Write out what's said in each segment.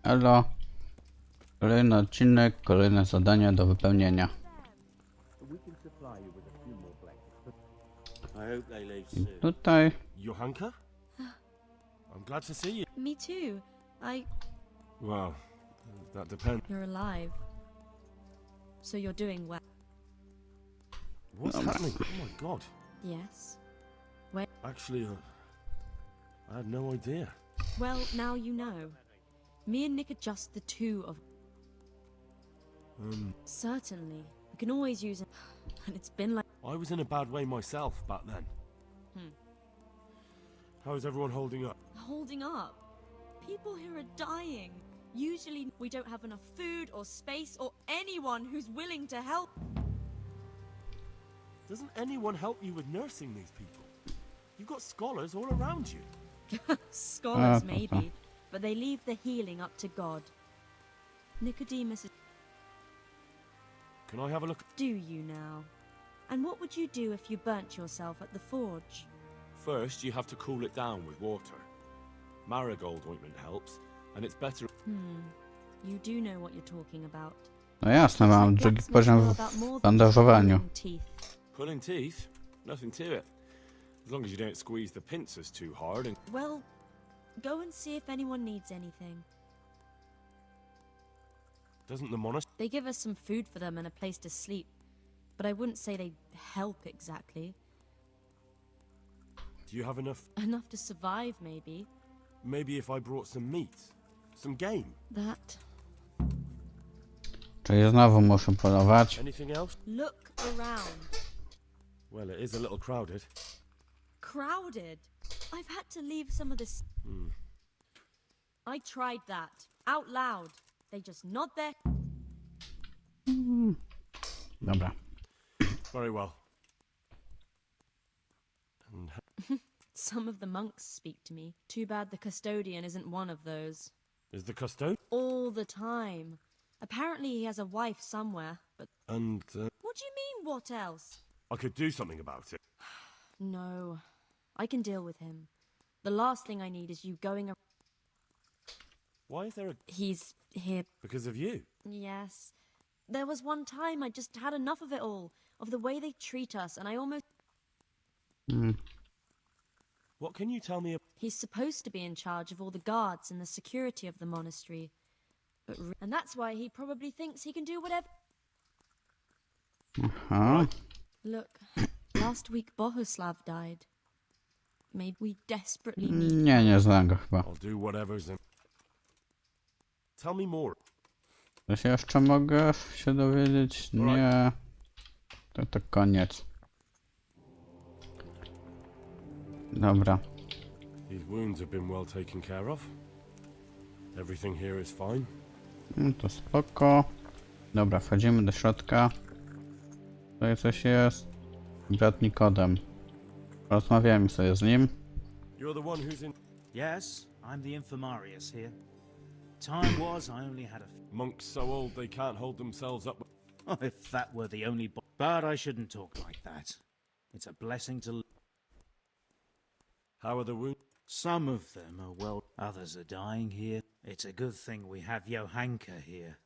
Elo. Kolejny odcinek, kolejne zadania do wypełnienia. I tutaj... Johanka? I'm glad to see you. Me too. Well, that depends. You're alive. So you're doing well. What's happening? Oh my god. Yes. Actually, I had no idea. Well, now you know. Me and Nick are just the two of... Certainly. We can always use it. And it's been like... I was in a bad way myself back then. How is everyone holding up? Holding up. People here are dying. Usually we don't have enough food or space or anyone who's willing to help. Doesn't anyone help you with nursing these people? You've got scholars all around you. Scholars, maybe. But they leave the healing up to God. Nicodemus is... Can I have a look? Do you now? And what would you do if you burnt yourself at the forge? First, you have to cool it down with water. Marigold ointment helps, and it's better... You do know what you're talking about. No jasne, mam drugi poziom w bandażowaniu. Pulling teeth? Nothing to it. As long as you don't squeeze the pincers too hard and... Well, go and see if anyone needs anything. Doesn't the monastery... They give us some food for them and a place to sleep, but I wouldn't say they help exactly. Do you have enough? Enough to survive, maybe. Maybe if I brought some meat? Some game? That. Czyli znowu muszę polować. Anything else? Look around. Well, it is a little crowded. Crowded? I've had to leave some of this... I tried that. Out loud. They just nod their... Dobra. Very well. And Some of the monks speak to me. Too bad the custodian isn't one of those. is the custode? All the time. Apparently he has a wife somewhere, but... And What do you mean, what else? I could do something about it. No. I can deal with him. The last thing I need is you going around... Why is there a... He's here... Because of you? Yes. There was one time I just had enough of it all. Of the way they treat us, and I almost... What can you tell me about... He's supposed to be in charge of all the guards and the security of the monastery. But and that's why he probably thinks he can do whatever... Aha. Look, last week Bohuslav died. Maybe we desperately need... Nie znam go chyba. I'll do whatever's in... Tell me more. Coś jeszcze mogę się dowiedzieć? Nie. To koniec. Dobra. These wounds have been well taken care of. Everything here is fine. To spoko. Dobra, wchodzimy do środka. Tutaj coś jest. Brat Nikodem. Rozmawiamy sobie z nim. You're the one who's in... Yes, I'm the infirmarius here. Time was I only had a... Monks so old they can't hold themselves up. Oh, if that were the only... But I shouldn't talk like that. It's a blessing to... How are the wounds? Some of them are well... Others are dying here. It's a good thing we have Johanka here.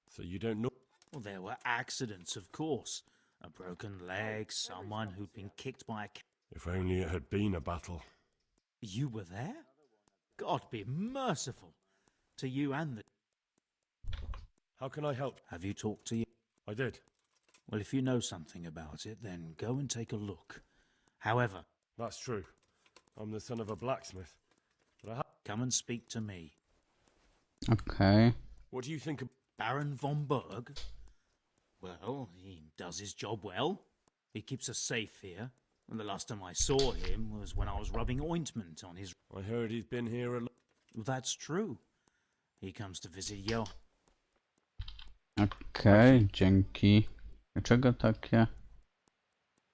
So you don't know... Well, there were accidents, of course. A broken leg, someone who'd been kicked by a... If only it had been a battle. You were there? God be merciful to you and the... How can I help? Have you talked to you? I did. Well, if you know something about it, then go and take a look. However... That's true. I'm the son of a blacksmith. But I Come and speak to me. Okej. What do you think of... Baron von Berg? Well, he does his job well. He keeps us safe here. And the last time I saw him was when I was rubbing ointment on his... I heard he's been here a lot. Well, that's true. He comes to visit Yo. Okej, dzięki. Dlaczego takie?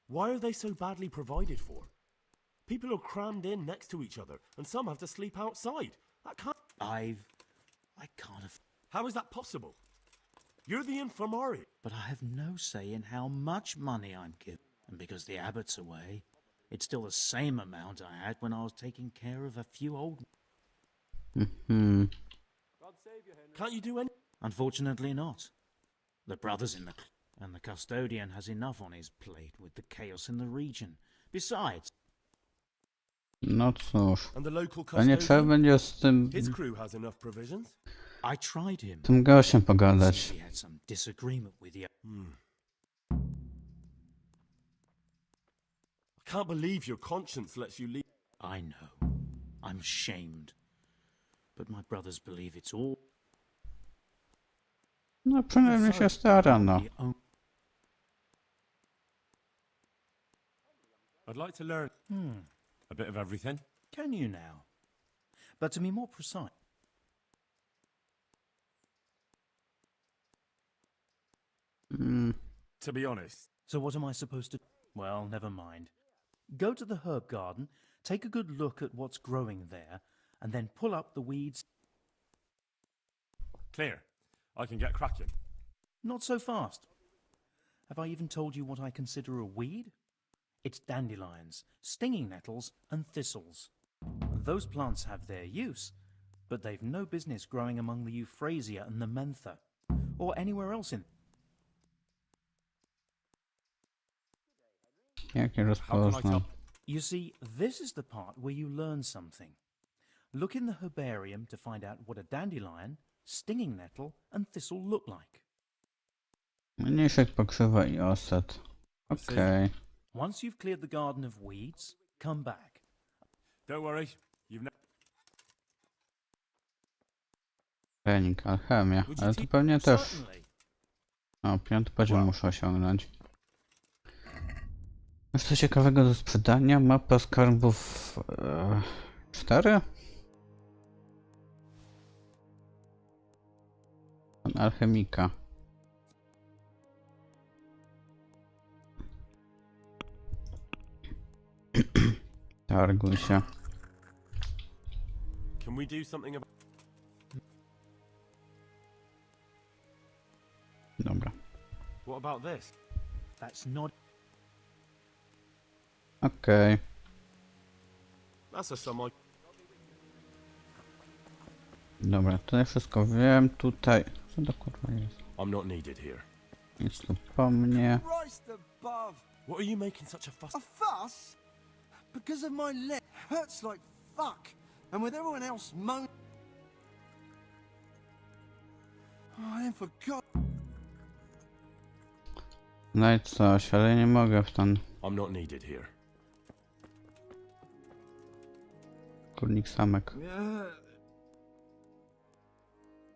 Why are they so badly provided for? People are crammed in next to each other, and some have to sleep outside. That can't... I can't have... How is that possible? You're the infirmary. But I have no say in how much money I'm given. And because the abbot's away, it's still the same amount I had when I was taking care of a few old... Mhm. Can't you do any? Unfortunately not. The brothers in the and the custodian has enough on his plate with the chaos in the region. Besides, No cóż. And the local A nie trzeba custodian? będzie z His crew has enough provisions. I tried him. tym gościem Seems pogadać. he had some disagreement with you. I can't believe your conscience lets you leave. I know. I'm ashamed. But my brothers believe it's all No przynajmniej się stara, no. the only. I'd like to learn a bit of everything. Can you now? But to be more precise, To be honest, so what am I supposed to? Well, never mind. Go to the herb garden, take a good look at what's growing there, and then pull up the weeds. clear. I can get cracking. Not so fast. Have I even told you what I consider a weed? It's dandelions, stinging nettles, and thistles. Those plants have their use, but they've no business growing among the euphrasia and the mentha, or anywhere else in. Jak je How can I rozpoznam? tell? You see, this is the part where you learn something. Look in the herbarium to find out what a dandelion, stinging nettle, and thistle look like. Mniejszych pokrzywa i oset. Okej. Once you've cleared the garden of weeds, come back. Don't worry. You've never. Trening, alchemia. Would you Ale to teach- pewnie też. Certainly. O, 5. poziom muszę osiągnąć. Masz coś ciekawego do sprzedania? Mapa skarbów 4? Pan alchemika. Targuj się. Can we do something about? Dobra. What about this? That's not. Okej. That's a sum I. Dobra, tutaj wszystko wiem. Tutaj... Co to kurwa jest? I'm not needed here. Nic tu po mnie. Christ above! What are you making such a fuss? A fuss? Because of my leg hurts like fuck. And with everyone else moaning. Oh, I forgot. No i coś, ale nie mogę w ten I'm not needed here. kurnik samek.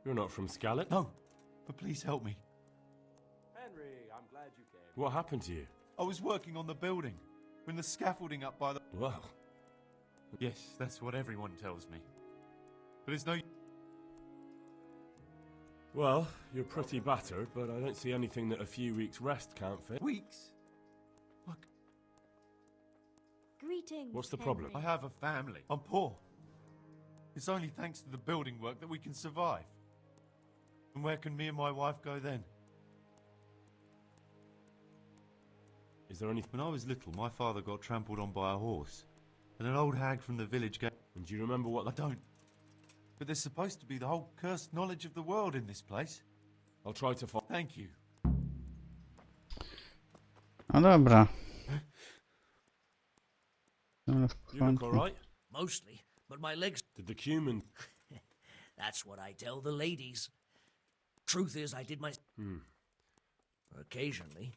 You're not from Scarlet? No, but please help me. Henry, I'm glad you came. What happened to you? I was working on the building when the scaffolding up by the. Well, Yes, that's what everyone tells me. But it's no. well, you're pretty battered, but I don't see anything that a few weeks' rest can't fix. Weeks. Look, Greetings. What's the problem? I have a family. I'm poor. It's only thanks to the building work that we can survive. And where can me and my wife go then? Is there anything? When I was little, my father got trampled on by a horse. And an old hag from the village gave. And do you remember what I don't. But there's supposed to be the whole cursed knowledge of the world in this place. I'll try to find. Thank you. No dobra. Dobra, w You look porządku. alright? Mostly, but my legs. Did the cumin? That's what I tell the ladies. Truth is, I did my. Occasionally.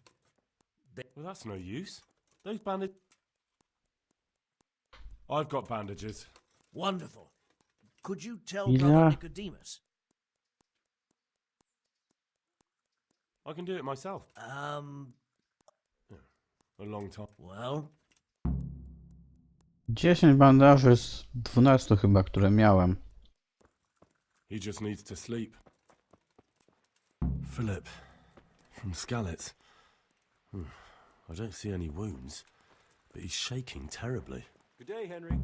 Well, that's no use. Those bandages. I've got bandages. Wonderful. Could you tell Yeah. Brother Nicodemus? I can do it myself. A long time. Well, 10 bandaży z 12 chyba, które miałem. He just needs to sleep. Philip, from Skalitz. I don't see any wounds, but he's shaking terribly. Good day, Henry.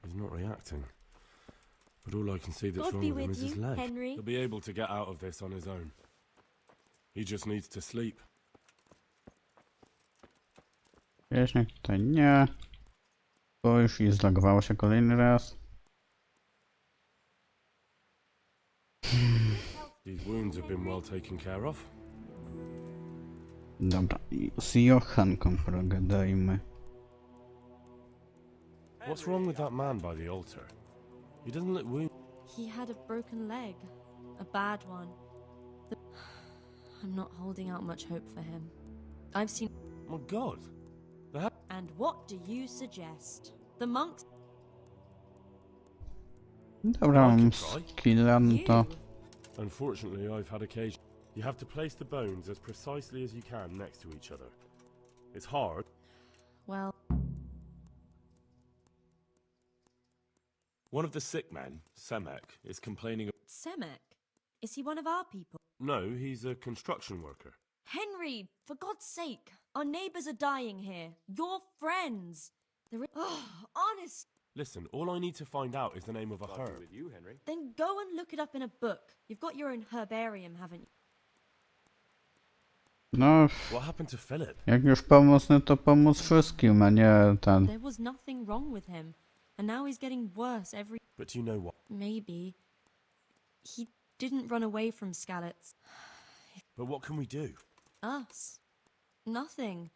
He's not reacting. But all I can see that's God wrong be with him with is his you, leg. Henry. He'll be able to get out of this on his own. He just needs to sleep. Wieśniak tutaj nie. Bo już i zlagowało się kolejny raz. These wounds have been well taken care of. Dobra, i z Johanką pogadajmy. What's wrong with that man by the altar? He doesn't look wounded. He had a broken leg. A bad one. I'm not holding out much hope for him. I've seen... My God. And what do you suggest? The monks... Dobra, mam skilla, no to... Unfortunately, I've had occasion. You have to place the bones as precisely as you can next to each other. It's hard. Well... One of the sick men, Semek, is complaining of... Semek? Is he one of our people? No, he's a construction worker. Henry, for God's sake, our neighbors are dying here. Your friends. Honest. Listen, all I need to find out is the name of a herb. With you, Henry. Then go and look it up in a book. You've got your own herbarium, haven't you? No, What happened to Philip? jak już pomóc, no to pomóc wszystkim, a nie ten... There was nothing wrong with him. And now he's getting worse every... But you know what? Maybe. He didn't run away from Skalitz. But what can we do? Us? Nothing.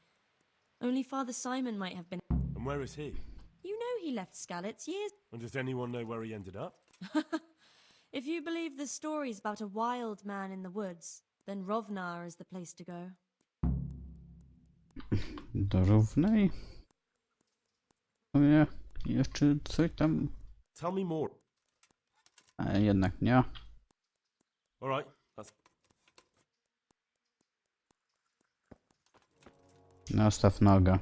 Only Father Simon might have been... And where is he? You know he left Skalitz years... And does anyone know where he ended up? If you believe the stories about a wild man in the woods, then Rovnar is the place to go. Do równej? O nie, jeszcze coś tam... Tell me more. Ale jednak nie. All right. That's... Nastaw nogę.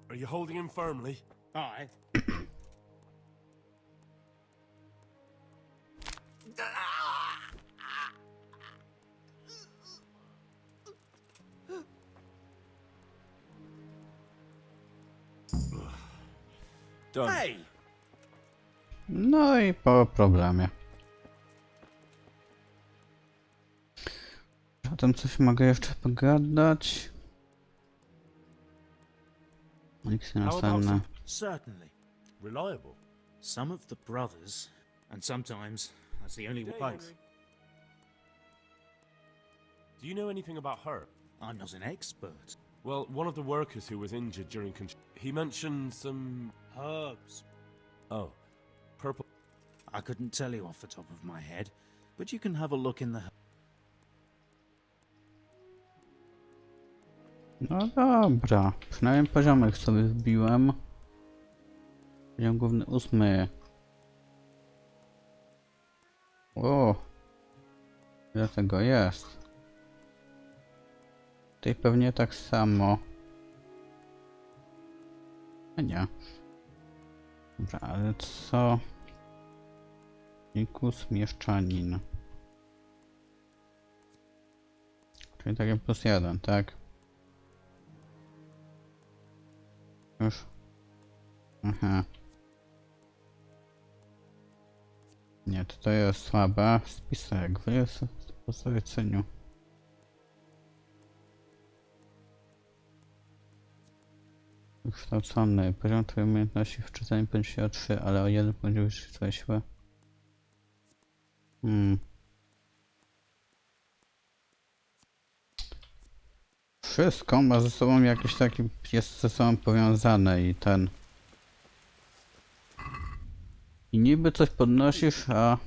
Are you holding him firmly? Aye. Done. Hey! No i po problemie. O tym coś mogę jeszcze pogadać. Nikt nie następny. Certainly. Reliable. Some of the brothers, and sometimes that's the only way. Thanks. Do you know anything about her? I'm not an expert. Well, one of the workers who was injured during he mentioned some... Herbs. Oh. Purple... I couldn't tell you off the top of my head, but you can have a look in the... No dobra, przynajmniej poziomek sobie wbiłem. Poziom główny 8. O, ile tego jest? Tutaj pewnie tak samo. A nie. Dobra, ale co? Nikus mieszczanin. Czyli takie +1, tak? Już. Aha. Nie, to jest słabe. Spisek, jest po zaleceniu. Wykształcony. Poziom twojej umiejętności w czytaniu będzie o 3, ale o 1 będzie wyższy twoje siły. Wszystko ma ze sobą jakieś takie, jest ze sobą powiązane i ten... I niby coś podnosisz, a...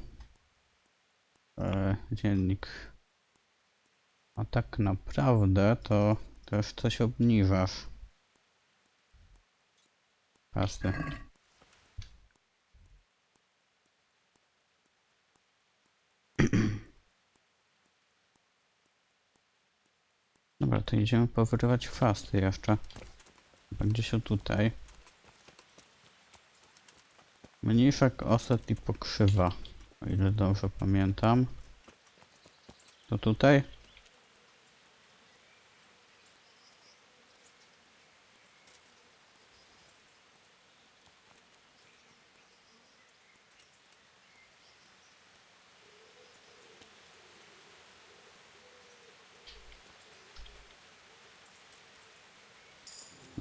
dziennik. A tak naprawdę to też coś obniżasz. Pasty. Dobra, to idziemy powyrywać chwasty jeszcze. Chyba gdzieś o tutaj. Mniejszak, oset i pokrzywa. O ile dobrze pamiętam. To tutaj?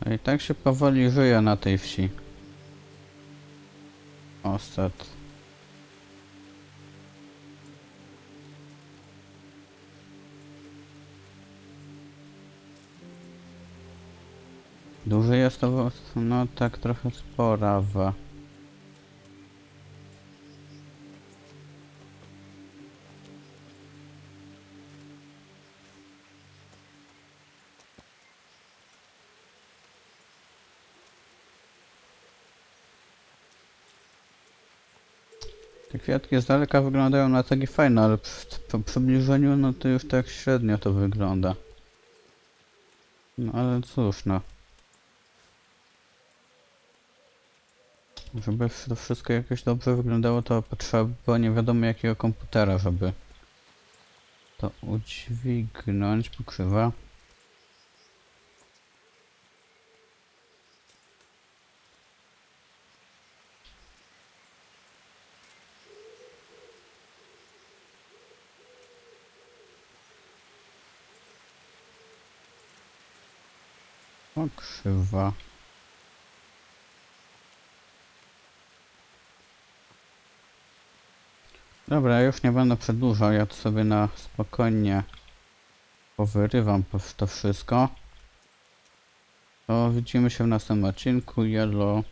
No i tak się powoli żyje na tej wsi. Offset. Duży jest to, no tak trochę sporawe. Te kwiatki z daleka wyglądają na takie fajne, ale po przybliżeniu no to już tak średnio to wygląda. No ale cóż no. Żeby to wszystko jakoś dobrze wyglądało, to potrzeba było nie wiadomo jakiego komputera, żeby to udźwignąć, pokrywa. Pokrzywa. Dobra, ja już nie będę przedłużał, ja to sobie na spokojnie powyrywam to wszystko. To widzimy się w następnym odcinku. Yellow.